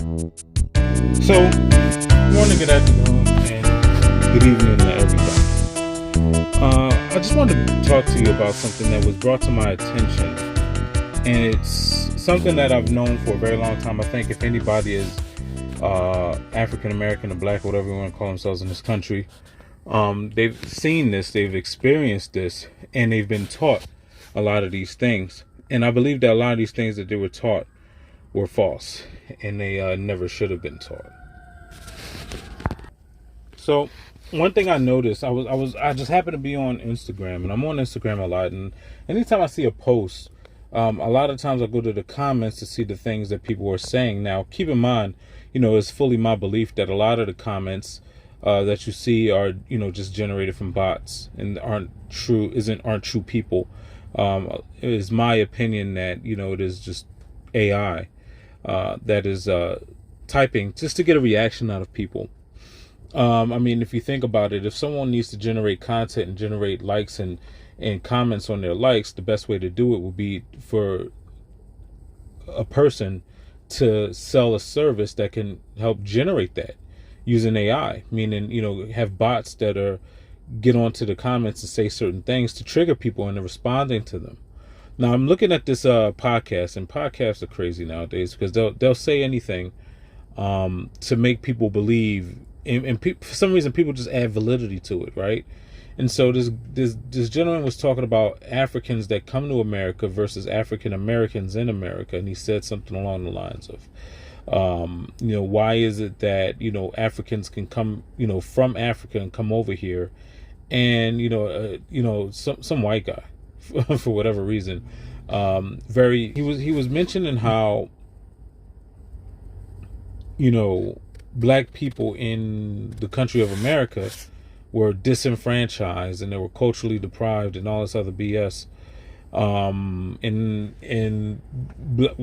So, good morning, good afternoon, and good evening to everybody. I just wanted to talk to you about something that was brought to my attention, and it's something that I've known for a very long time. I think if anybody is African American or Black, or whatever you want to call themselves in this country, they've seen this, they've experienced this, and they've been taught a lot of these things. And I believe that a lot of these things that they were taught were false, and they never should have been taught. So one thing I noticed, I just happened to be on Instagram, and I'm on Instagram a lot, and anytime I see a post, a lot of times I go to the comments to see the things that people are saying. Now, keep in mind, it's fully my belief that a lot of the comments that you see are, just generated from bots and aren't true people. It is my opinion that, it is just AI that is typing just to get a reaction out of people. If you think about it, if someone needs to generate content and generate likes and comments on their likes, the best way to do it would be for a person to sell a service that can help generate that using AI, meaning, have bots that are get onto the comments and say certain things to trigger people into responding to them. Now, I'm looking at this podcast, and podcasts are crazy nowadays because they'll say anything to make people believe, and for some reason people just add validity to it, right? And so this gentleman was talking about Africans that come to America versus African Americans in America, and he said something along the lines of, why is it that Africans can come from Africa and come over here, and some white guy for whatever reason, he was mentioning how Black people in the country of America were disenfranchised and they were culturally deprived and all this other BS. And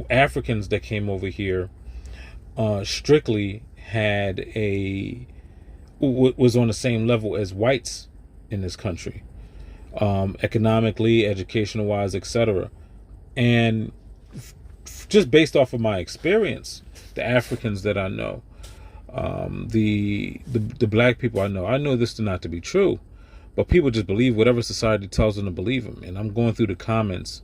Africans that came over here strictly was on the same level as whites in this country, economically, educational wise, etc. And just based off of my experience, the Africans that I know, the Black people I know this not to be true, but people just believe whatever society tells them to believe them. And I'm going through the comments,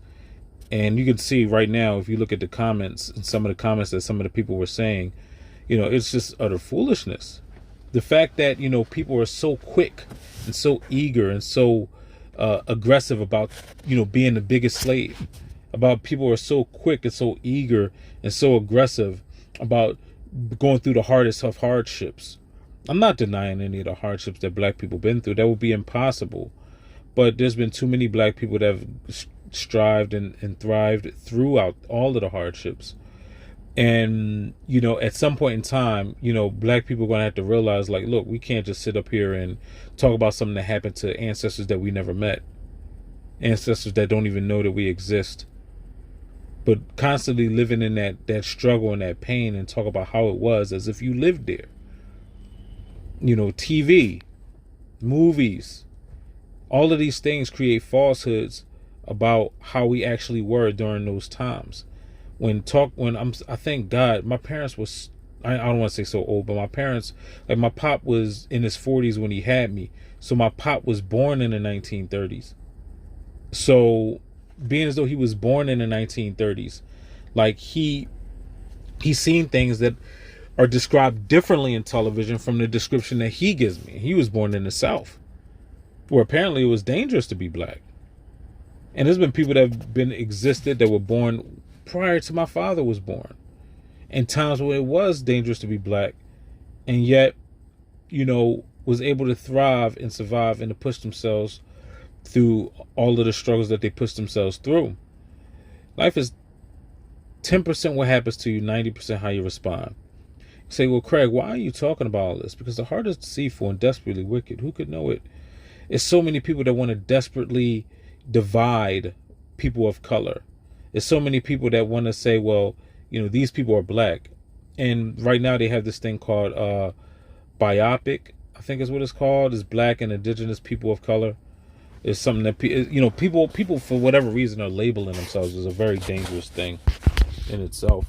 and you can see right now, if you look at the comments and some of the comments that some of the people were saying, it's just utter foolishness. The fact that people are so quick and so eager and so aggressive about being the biggest slave, about people are so quick and so eager and so aggressive about going through the hardest of hardships. I'm not denying any of the hardships that Black people been through. That would be impossible. But there's been too many Black people that have strived and thrived throughout all of the hardships. And, at some point in time, Black people are going to have to realize, like, look, we can't just sit up here and talk about something that happened to ancestors that we never met. Ancestors that don't even know that we exist. But constantly living in that struggle and that pain and talk about how it was as if you lived there. TV, movies, all of these things create falsehoods about how we actually were during those times. I thank God, my parents was, I don't want to say so old, but my parents, like my pop was in his 40s when he had me. So my pop was born in the 1930s. So being as though he was born in the 1930s, like he's seen things that are described differently in television from the description that he gives me. He was born in the South, where apparently it was dangerous to be Black. And there's been people that have been existed that were born prior to my father was born, in times where it was dangerous to be Black, and yet, was able to thrive and survive and to push themselves through all of the struggles that they push themselves through. Life is 10% what happens to you, 90% how you respond. You say, well, Craig, why are you talking about all this? Because the heart is deceitful and desperately wicked. Who could know it? It's so many people that want to desperately divide people of color. There's so many people that want to say, well, these people are Black. And right now they have this thing called biopic, I think is what it's called, is Black and Indigenous people of color. It's something that people for whatever reason are labeling themselves as a very dangerous thing in itself.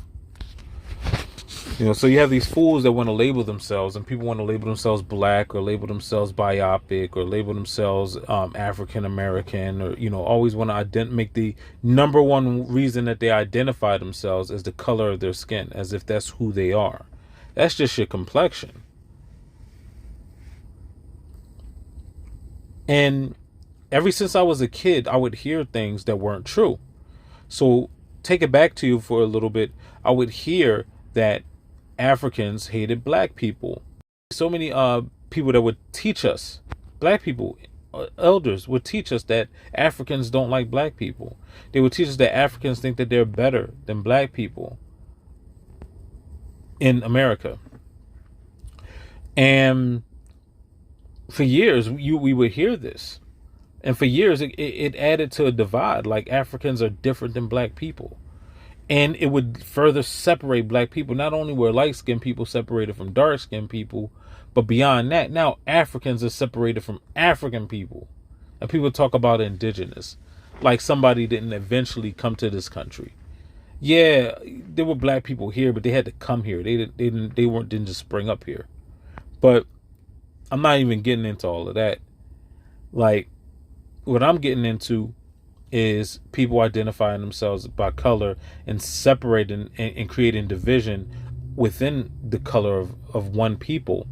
So you have these fools that want to label themselves, and people want to label themselves black or label themselves biopic or label themselves African American, or always want to make the number one reason that they identify themselves as the color of their skin, as if that's who they are. That's just your complexion. And ever since I was a kid, I would hear things that weren't true. So take it back to you for a little bit. I would hear that Africans hated black people. So many people that would teach us, black people, elders would teach us that Africans don't like black people. They would teach us that Africans think that they're better than black people in America. And for years, we would hear this. And for years, it added to a divide, like Africans are different than black people. And it would further separate black people. Not only were light-skinned people separated from dark-skinned people, but beyond that, now Africans are separated from African people. And people talk about indigenous, like somebody didn't eventually come to this country. Yeah, there were black people here, but they had to come here. They didn't just spring up here. But I'm not even getting into all of that. Like, what I'm getting into is people identifying themselves by color and separating and creating division within the color of one people.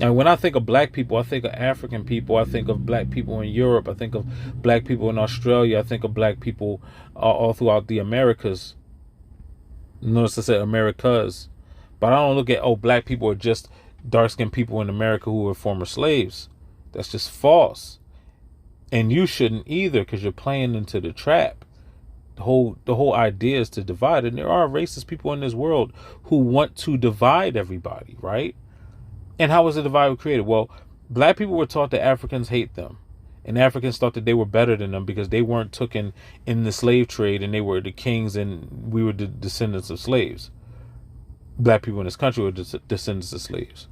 And when I think of black people, I think of African people. I think of black people in Europe. I think of black people in Australia. I think of black people all throughout the Americas. Notice I said Americas. But I don't look at, black people are just dark-skinned people in America who were former slaves. That's just false. And you shouldn't either, because you're playing into the trap. The whole idea is to divide. And there are racist people in this world who want to divide everybody, right? And how was the divide created? Well, black people were taught that Africans hate them. And Africans thought that they were better than them because they weren't taken in the slave trade and they were the kings and we were the descendants of slaves. Black people in this country were descendants of slaves.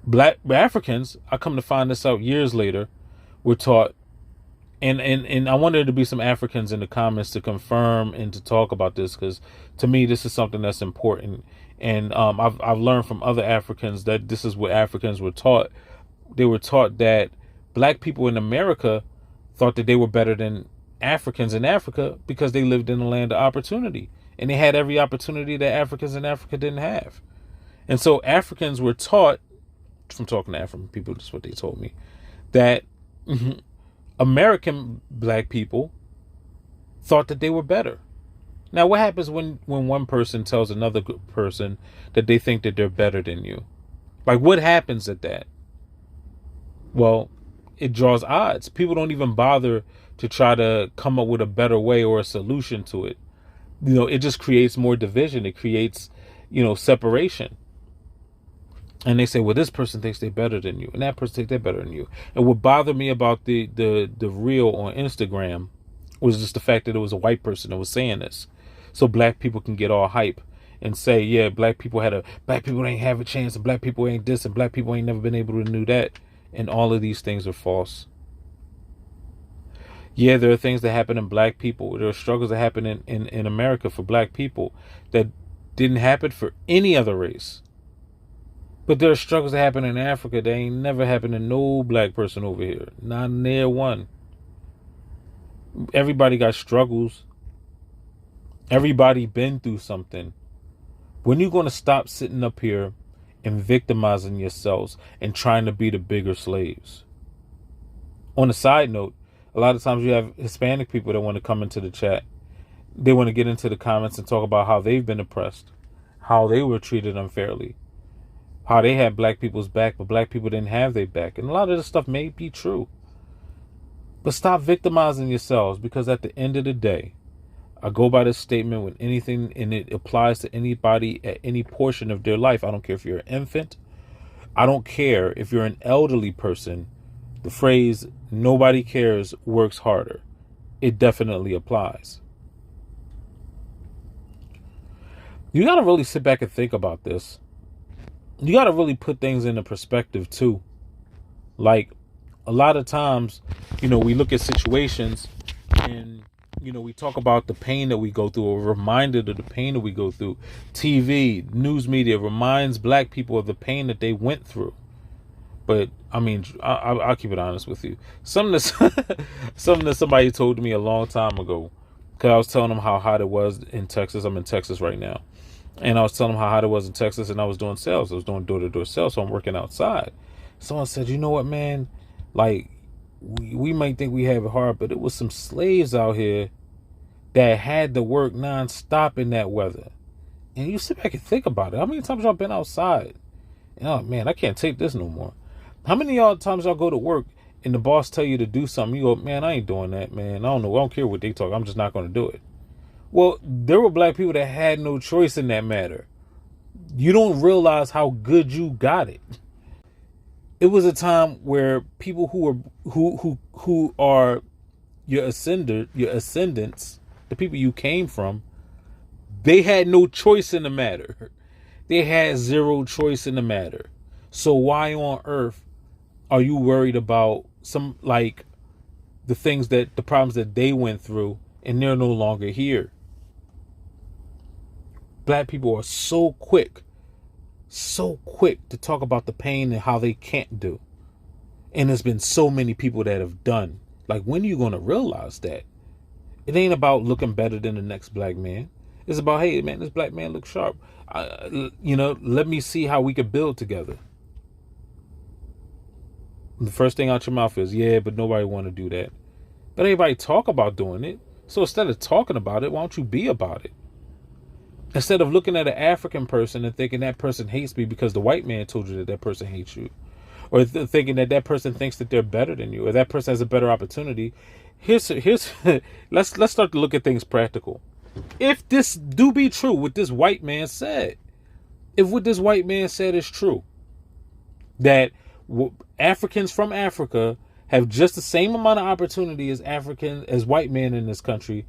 Black Africans, I come to find this out years later, were taught, and I wanted there to be some Africans in the comments to confirm and to talk about this, because to me this is something that's important. And I've learned from other Africans that this is what Africans were taught. They were taught that black people in America thought that they were better than Africans in Africa because they lived in a land of opportunity. And they had every opportunity that Africans in Africa didn't have. And so Africans were taught, from talking to African people, just what they told me, that American black people thought that they were better. Now, what happens when one person tells another person that they think that they're better than you? Like, what happens at that? Well, it draws odds. People don't even bother to try to come up with a better way or a solution to it. It just creates more division. It creates, separation. And they say, well, this person thinks they're better than you, and that person thinks they're better than you. And what bothered me about the reel on Instagram was just the fact that it was a white person that was saying this. So black people can get all hype and say, yeah, black people ain't have a chance, and black people ain't this, and black people ain't never been able to do that. And all of these things are false. Yeah, there are things that happen in black people. There are struggles that happen in America for black people that didn't happen for any other race. But there are struggles that happen in Africa that ain't never happened to no black person over here. Not near one. Everybody got struggles. Everybody been through something. When you going to stop sitting up here and victimizing yourselves and trying to be the bigger slaves? On a side note, a lot of times you have Hispanic people that want to come into the chat. They want to get into the comments and talk about how they've been oppressed, how they were treated unfairly, how they had black people's back, but black people didn't have their back. And a lot of this stuff may be true. But stop victimizing yourselves, because at the end of the day, I go by this statement with anything, and it applies to anybody at any portion of their life. I don't care if you're an infant. I don't care if you're an elderly person. The phrase, nobody cares, works harder. It definitely applies. You got to really sit back and think about this. You got to really put things into perspective too. Like, a lot of times, we look at situations and We talk about the pain that we go through, or reminded of the pain that we go through. TV, news media reminds black people of the pain that they went through. But I mean, I'll keep it honest with you. Something that somebody told me a long time ago, because I was telling them how hot it was in Texas. I'm in Texas right now, and I was telling them how hot it was in Texas, and I was doing sales. I was doing door-to-door sales, so I'm working outside. Someone said, "You know what, man? Like, we might think we have it hard, but it was some slaves out here that had to work non-stop in that weather." And you sit back and think about it. How many times y'all been outside? And, oh man, I can't take this no more. How many times y'all go to work and the boss tell you to do something, you go, man, I ain't doing that, man. I don't know. I don't care what they talk. I'm just not going to do it. Well, there were black people that had no choice in that matter. You don't realize how good you got it. It was a time where people who are your ascendants, the people you came from, they had no choice in the matter. They had zero choice in the matter. So why on earth are you worried about the problems that they went through and they're no longer here? Black people are so quick to talk about the pain and how they can't do. And there's been so many people that have done. Like, when are you going to realize that? It ain't about looking better than the next black man. It's about, hey, man, this black man looks sharp. Let me see how we could build together. The first thing out your mouth is, yeah, but nobody want to do that. But everybody talk about doing it. So instead of talking about it, why don't you be about it? Instead of looking at an African person and thinking that person hates me because the white man told you that person hates you, or thinking that person thinks that they're better than you, or that person has a better opportunity. Here's let's start to look at things practical. If this do be true, what this white man said, if what this white man said is true, that Africans from Africa have just the same amount of opportunity as white men in this country,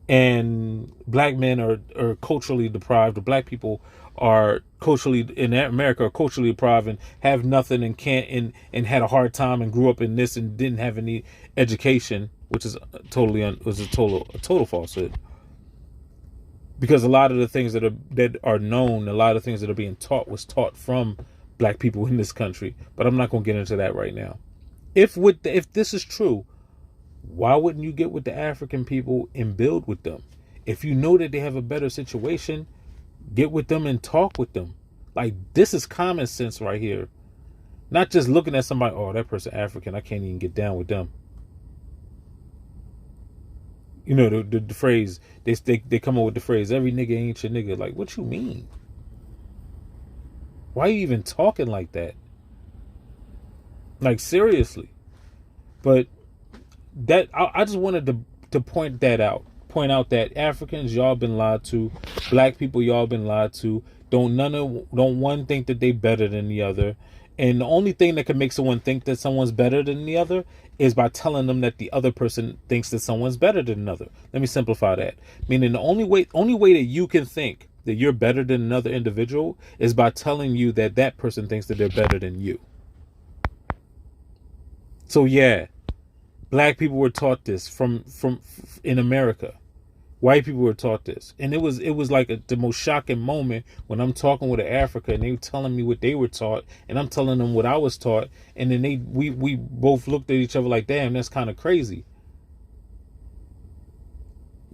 and black men are culturally deprived, or black people are culturally in America are culturally deprived and have nothing and can't and had a hard time and grew up in this and didn't have any education, which is a total falsehood. Because a lot of the things that are known, a lot of things that are being taught was taught from black people in this country. But I'm not going to get into that right now. If this is true, why wouldn't you get with the African people and build with them? If you know that they have a better situation, get with them and talk with them. Like, this is common sense right here. Not just looking at somebody, oh, that person African, I can't even get down with them. You know, the phrase, they come up with the phrase, every nigga ain't your nigga. Like, what you mean? Why are you even talking like that? Like, seriously. But that I just wanted to point that out. Point out that Africans, y'all been lied to. Black people, y'all been lied to. Don't one think that they better than the other. And the only thing that can make someone think that someone's better than the other is by telling them that the other person thinks that someone's better than another. Let me simplify that. Meaning the only way that you can think that you're better than another individual is by telling you that person thinks that they're better than you. So yeah, black people were taught this from in America. White people were taught this, and it was like the most shocking moment when I'm talking with an African and they were telling me what they were taught, and I'm telling them what I was taught, and then we both looked at each other like, damn, that's kind of crazy.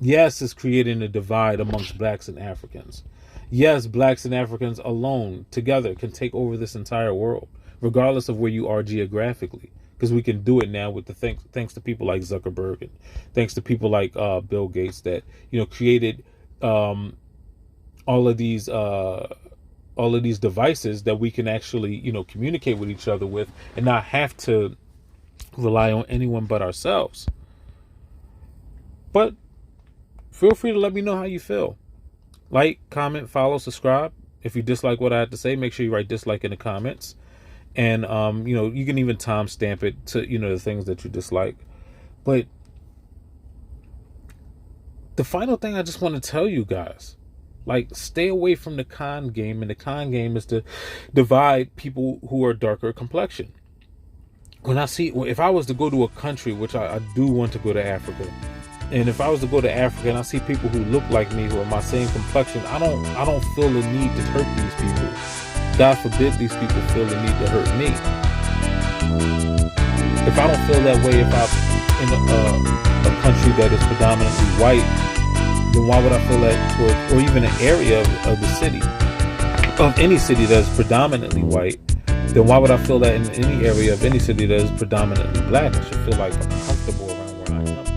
Yes, it's creating a divide amongst blacks and Africans. Yes, blacks and Africans alone together can take over this entire world, regardless of where you are geographically. Because we can do it now with thanks to people like Zuckerberg and thanks to people like Bill Gates that created all of these devices that we can actually communicate with each other with and not have to rely on anyone but ourselves. But feel free to let me know how you feel. Like, comment, follow, subscribe. If you dislike what I have to say, make sure you write dislike in the comments. And, you can even timestamp it to, the things that you dislike. But the final thing I just want to tell you guys, like, stay away from the con game. And the con game is to divide people who are darker complexion. If I was to go to a country, which I do want to go to Africa, And if I was to go to Africa and I see people who look like me, who are my same complexion, I don't feel the need to hurt these people. God forbid these people feel the need to hurt me. If I don't feel that way, if I'm in a country that is predominantly white, then why would I feel that towards, or even an area of the city, of any city that is predominantly white, then why would I feel that in any area of any city that is predominantly black? I should feel like I'm comfortable around where I am.